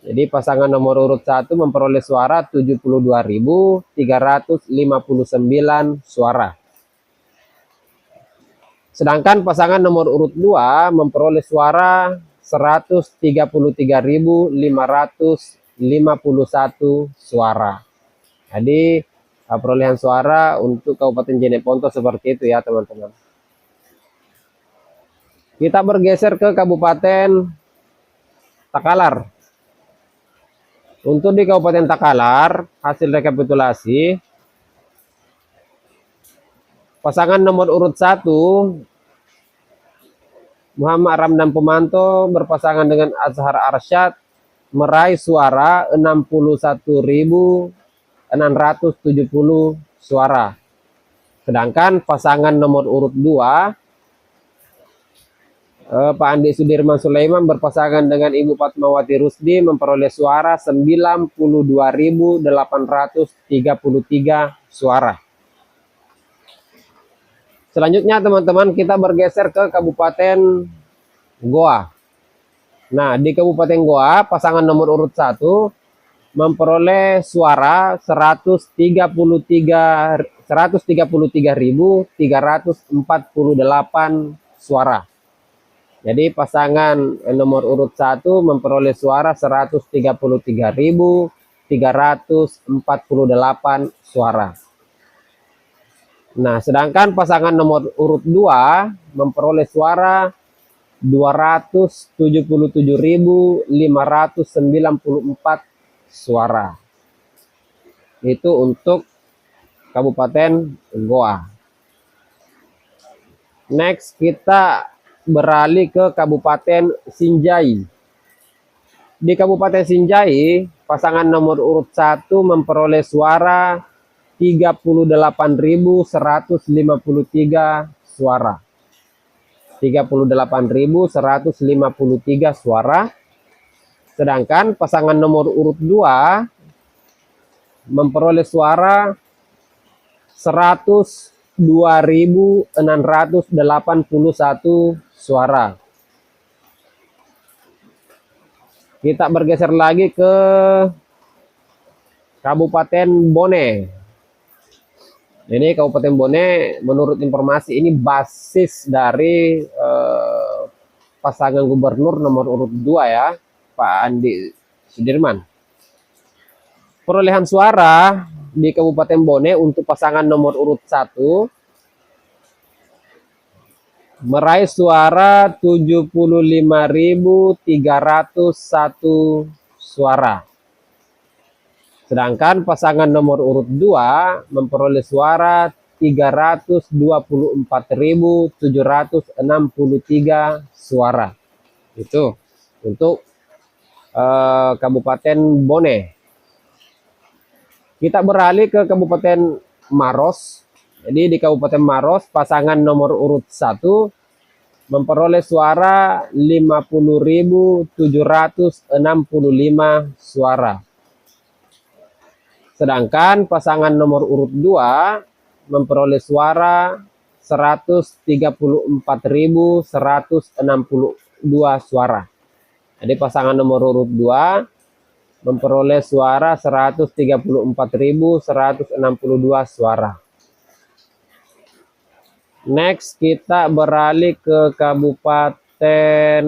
Jadi pasangan nomor urut 1 memperoleh suara 72.359 suara. Sedangkan pasangan nomor urut 2 memperoleh suara 133.551 suara. Jadi perolehan suara untuk Kabupaten Jeneponto seperti itu ya teman-teman. Kita bergeser ke Kabupaten Takalar. Untuk di Kabupaten Takalar, hasil rekapitulasi, pasangan nomor urut 1, Muhammad Ramdan Pemanto berpasangan dengan Azhar Arsyad, meraih suara 61.670 suara. Sedangkan pasangan nomor urut 2, Pak Andi Sudirman Sulaiman berpasangan dengan Ibu Fatmawati Rusdi memperoleh suara 92.833 suara. Selanjutnya teman-teman, kita bergeser ke Kabupaten Goa. Nah, di Kabupaten Goa, pasangan nomor urut 1 memperoleh suara 133.348 suara. Jadi pasangan nomor urut 1 memperoleh suara 133.348 suara. Nah, sedangkan pasangan nomor urut 2 memperoleh suara 277.594 suara. Itu untuk Kabupaten Goa. Next, kita beralih ke Kabupaten Sinjai. Di Kabupaten Sinjai, pasangan nomor urut 1 memperoleh suara 38.153 suara. 38.153 suara. Sedangkan pasangan nomor urut 2 memperoleh suara 102.681 suara. Kita bergeser lagi ke Kabupaten Bone. Ini Kabupaten Bone, menurut informasi ini basis dari pasangan gubernur nomor urut 2 ya, Pak Andi Sudirman. Perolehan suara di Kabupaten Bone untuk pasangan nomor urut 1 meraih suara 75.301 suara. Sedangkan pasangan nomor urut 2 memperoleh suara 324.763 suara. Itu untuk Kabupaten Bone. Kita beralih ke Kabupaten Maros. Jadi di Kabupaten Maros, pasangan nomor urut 1 memperoleh suara 50.765 suara. Sedangkan pasangan nomor urut 2 memperoleh suara 134.162 suara. Jadi pasangan nomor urut 2 memperoleh suara 134.162 suara. Next, kita beralih ke Kabupaten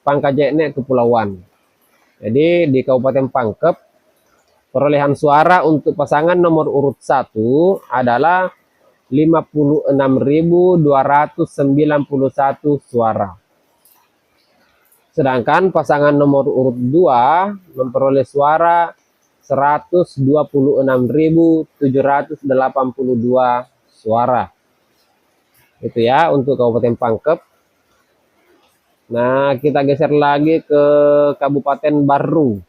Pangkajene Kepulauan. Jadi di Kabupaten Pangkep, perolehan suara untuk pasangan nomor urut 1 adalah 56.291 suara. Sedangkan pasangan nomor urut 2 memperoleh suara 126.782 suara. Itu ya untuk Kabupaten Pangkep. Nah, kita geser lagi ke Kabupaten Baru.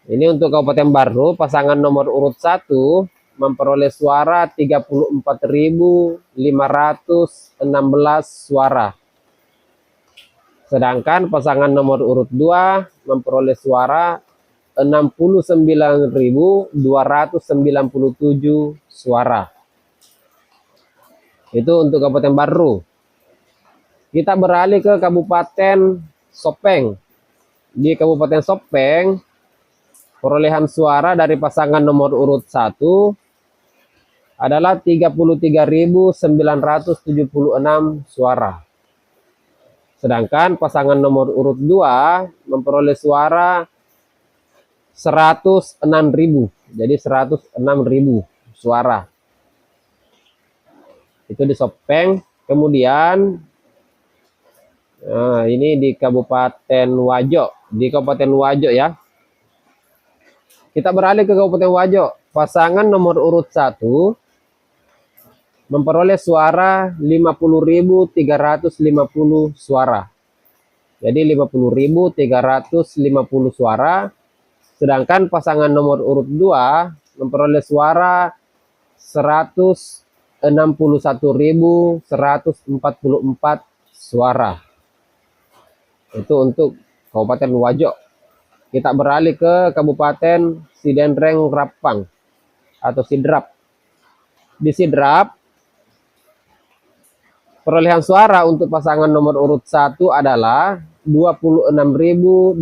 Ini untuk Kabupaten Baru, pasangan nomor urut 1 memperoleh suara 34.516 suara. Sedangkan pasangan nomor urut 2 memperoleh suara 69.297 suara. Itu untuk Kabupaten Baru. Kita beralih ke Kabupaten Sopeng. Di Kabupaten Sopeng, perolehan suara dari pasangan nomor urut 1 adalah 33.976 suara. Sedangkan pasangan nomor urut 2 memperoleh suara 106.000. Jadi 106.000 suara. Itu di Sopeng. Kemudian ini di Kabupaten Wajo. Di Kabupaten Wajo ya. Kita beralih ke Kabupaten Wajo. Pasangan nomor urut 1 memperoleh suara 50.350 suara. Jadi 50.350 suara. Sedangkan pasangan nomor urut 2 memperoleh suara 161.144 suara. Itu untuk Kabupaten Wajo. Kita beralih ke Kabupaten Sidenreng Rapang atau Sidrap. Di Sidrap, perolehan suara untuk pasangan nomor urut 1 adalah 26.807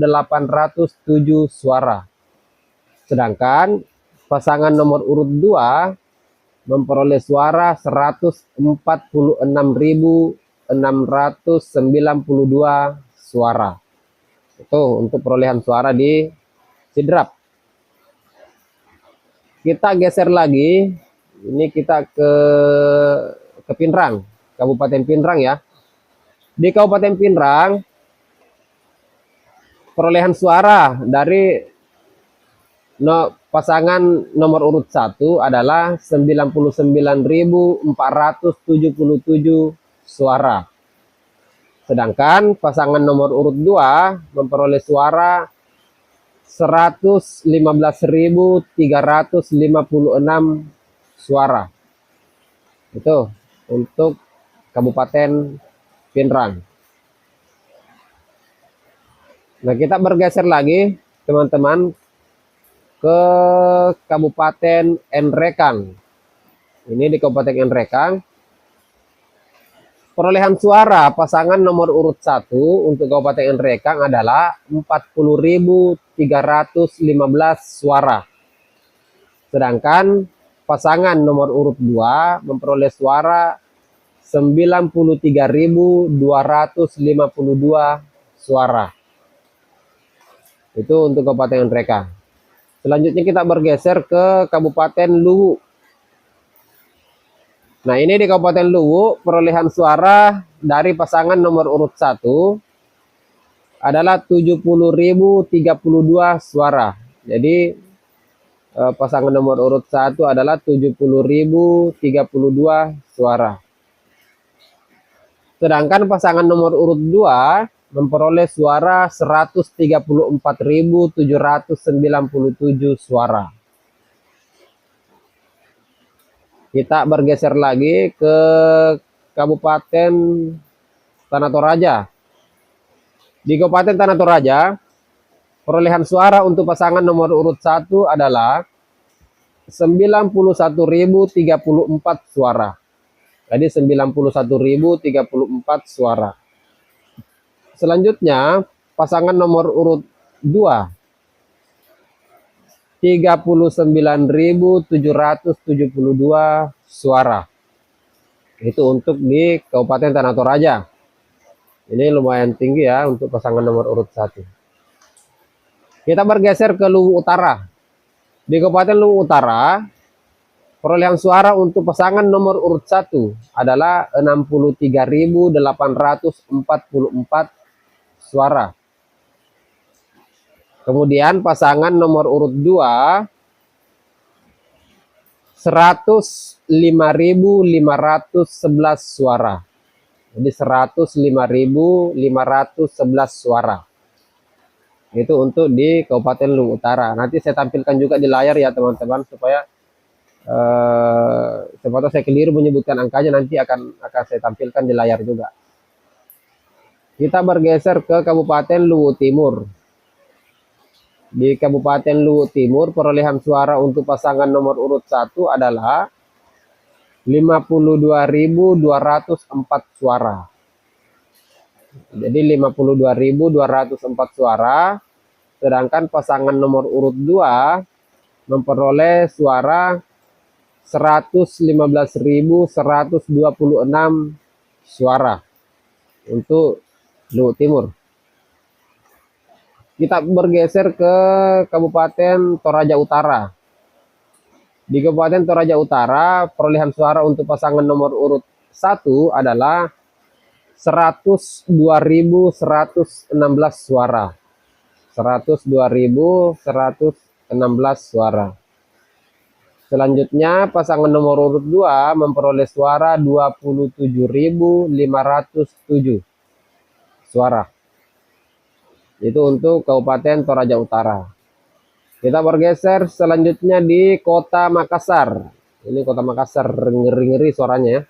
suara. Sedangkan pasangan nomor urut 2 memperoleh suara 146.692 suara. Itu untuk perolehan suara di Sidrap. Kita geser lagi. Ini kita ke Pinrang, Kabupaten Pinrang ya. Di Kabupaten Pinrang, perolehan suara dari pasangan nomor urut 1 adalah 99.477 suara. Sedangkan pasangan nomor urut 2 memperoleh suara 115.356 suara. Itu untuk Kabupaten Pinrang. Nah, kita bergeser lagi, teman-teman, ke Kabupaten Nrekang. Ini di Kabupaten Nrekang. Perolehan suara pasangan nomor urut 1 untuk Kabupaten Nrekang adalah 40.315 suara. Sedangkan pasangan nomor urut 2 memperoleh suara 93.252 suara. Itu untuk Kabupaten Nrekang. Selanjutnya kita bergeser ke Kabupaten Luwu. Nah, ini di Kabupaten Luwu, perolehan suara dari pasangan nomor urut 1 adalah 70.032 suara. Jadi pasangan nomor urut 1 adalah 70.032 suara. Sedangkan pasangan nomor urut 2 memperoleh suara 134.797 suara. Kita bergeser lagi ke Kabupaten Tanah Toraja. Di Kabupaten Tanah Toraja, perolehan suara untuk pasangan nomor urut 1 adalah 91.034 suara. Jadi 91.034 suara. Selanjutnya, pasangan nomor urut 2 39.772 suara. Itu untuk di Kabupaten Tanah Toraja. Ini lumayan tinggi ya untuk pasangan nomor urut 1. Kita bergeser ke Luwu Utara. Di Kabupaten Luwu Utara, perolehan suara untuk pasangan nomor urut 1 adalah 63.844 suara. Kemudian pasangan nomor urut 2 105.511 suara. Jadi 105.511 suara. Itu untuk di Kabupaten Luwu Utara. Nanti saya tampilkan juga di layar ya teman-teman, supaya siapa tahu saya keliru menyebutkan angkanya, nanti akan saya tampilkan di layar juga. Kita bergeser ke Kabupaten Luwu Timur. Di Kabupaten Luwu Timur, perolehan suara untuk pasangan nomor urut 1 adalah 52.204 suara. Jadi 52.204 suara. Sedangkan pasangan nomor urut 2 memperoleh suara 115.126 suara untuk Luhut Timur. Kita bergeser ke Kabupaten Toraja Utara. Di Kabupaten Toraja Utara, perolehan suara untuk pasangan nomor urut 1 adalah 102.116 suara. 102.116 suara. Selanjutnya, pasangan nomor urut 2 memperoleh suara 27.507 suara. Itu untuk Kabupaten Toraja Utara. Kita bergeser selanjutnya di Kota Makassar. Ini Kota Makassar, ngeri-ngeri suaranya ya.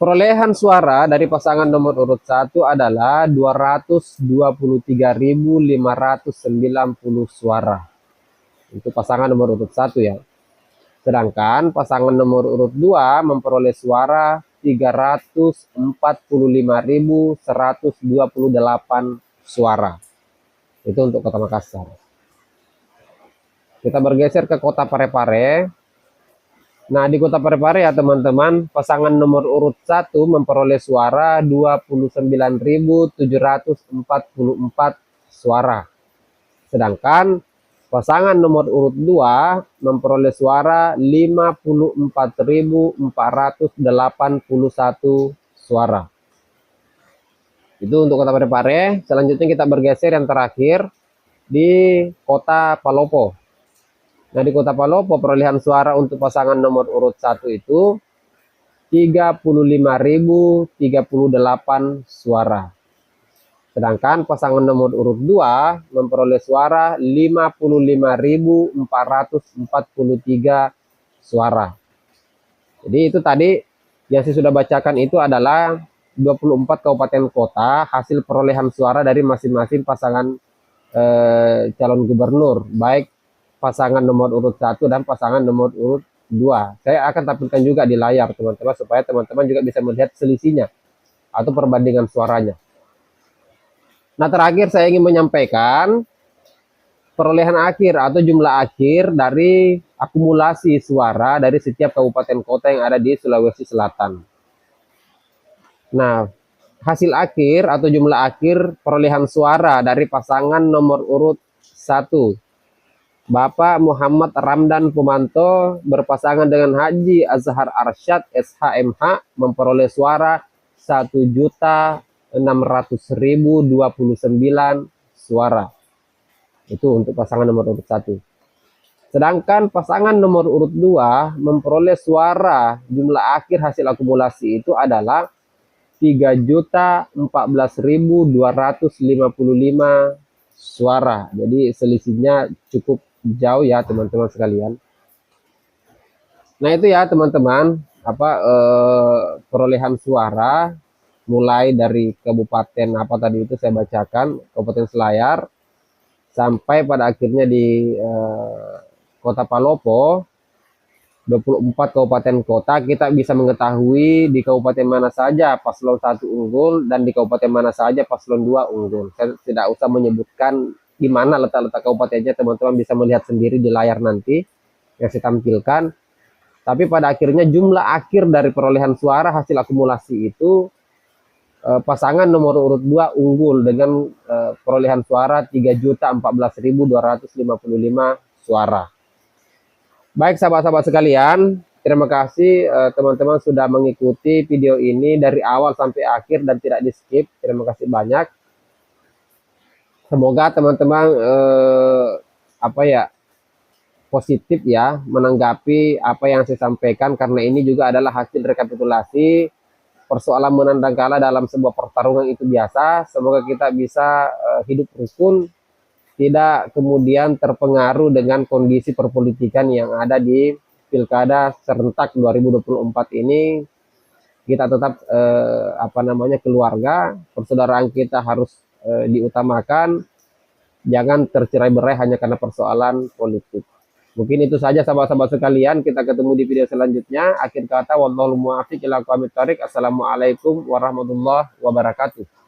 Perolehan suara dari pasangan nomor urut 1 adalah 223.590 suara. Untuk pasangan nomor urut 1 ya. Sedangkan pasangan nomor urut 2 memperoleh suara 345.128 suara. Itu untuk Kota Makassar. Kita bergeser ke Kota Parepare. Nah, di Kota Parepare ya teman-teman, pasangan nomor urut 1 memperoleh suara 29.744 suara. Sedangkan pasangan nomor urut 2 memperoleh suara 54.481 suara. Itu untuk Kota Parepare. Selanjutnya kita bergeser yang terakhir di Kota Palopo. Nah, di Kota Palopo perolehan suara untuk pasangan nomor urut 1 itu 35.038 suara. Sedangkan pasangan nomor urut 2 memperoleh suara 55.443 suara. Jadi itu tadi yang saya sudah bacakan itu adalah 24 kabupaten kota hasil perolehan suara dari masing-masing pasangan calon gubernur, baik pasangan nomor urut 1 dan pasangan nomor urut 2. Saya akan tampilkan juga di layar teman-teman supaya teman-teman juga bisa melihat selisihnya atau perbandingan suaranya. Nah, terakhir saya ingin menyampaikan perolehan akhir atau jumlah akhir dari akumulasi suara dari setiap kabupaten kota yang ada di Sulawesi Selatan. Nah, hasil akhir atau jumlah akhir perolehan suara dari pasangan nomor urut 1, Bapak Muhammad Ramdan Pumanto berpasangan dengan Haji Azhar Arsyad SHMH memperoleh suara 1.600.029 suara. Itu untuk pasangan nomor urut 1. Sedangkan pasangan nomor urut 2 memperoleh suara jumlah akhir hasil akumulasi itu adalah 3.014.255 suara. Jadi selisihnya cukup jauh ya teman-teman sekalian. Nah, itu ya teman-teman perolehan suara mulai dari kabupaten apa tadi itu saya bacakan, Kabupaten Selayar sampai pada akhirnya di Kota Palopo. 24 kabupaten kota kita bisa mengetahui di kabupaten mana saja paslon 1 unggul dan di kabupaten mana saja paslon 2 unggul. Saya tidak usah menyebutkan di mana letak-letak kabupatennya, teman-teman bisa melihat sendiri di layar nanti yang saya tampilkan. Tapi pada akhirnya jumlah akhir dari perolehan suara hasil akumulasi itu pasangan nomor urut 2 unggul dengan perolehan suara 3.014.255 suara. Baik sahabat-sahabat sekalian, terima kasih teman-teman sudah mengikuti video ini dari awal sampai akhir dan tidak di skip. Terima kasih banyak. Semoga teman-teman positif ya menanggapi apa yang saya sampaikan, karena ini juga adalah hasil rekapitulasi. Persoalan menang dan kalah dalam sebuah pertarungan itu biasa. Semoga kita bisa hidup rukun, tidak kemudian terpengaruh dengan kondisi perpolitikan yang ada di Pilkada serentak 2024 ini. Kita tetap keluarga, persaudaraan kita harus diutamakan. Jangan tercerai-berai hanya karena persoalan politik. Mungkin itu saja sahabat-sahabat sekalian. Kita ketemu di video selanjutnya. Akhir kata, wallahul muwaffiq ila aqwamit thoriq. Assalamualaikum warahmatullahi wabarakatuh.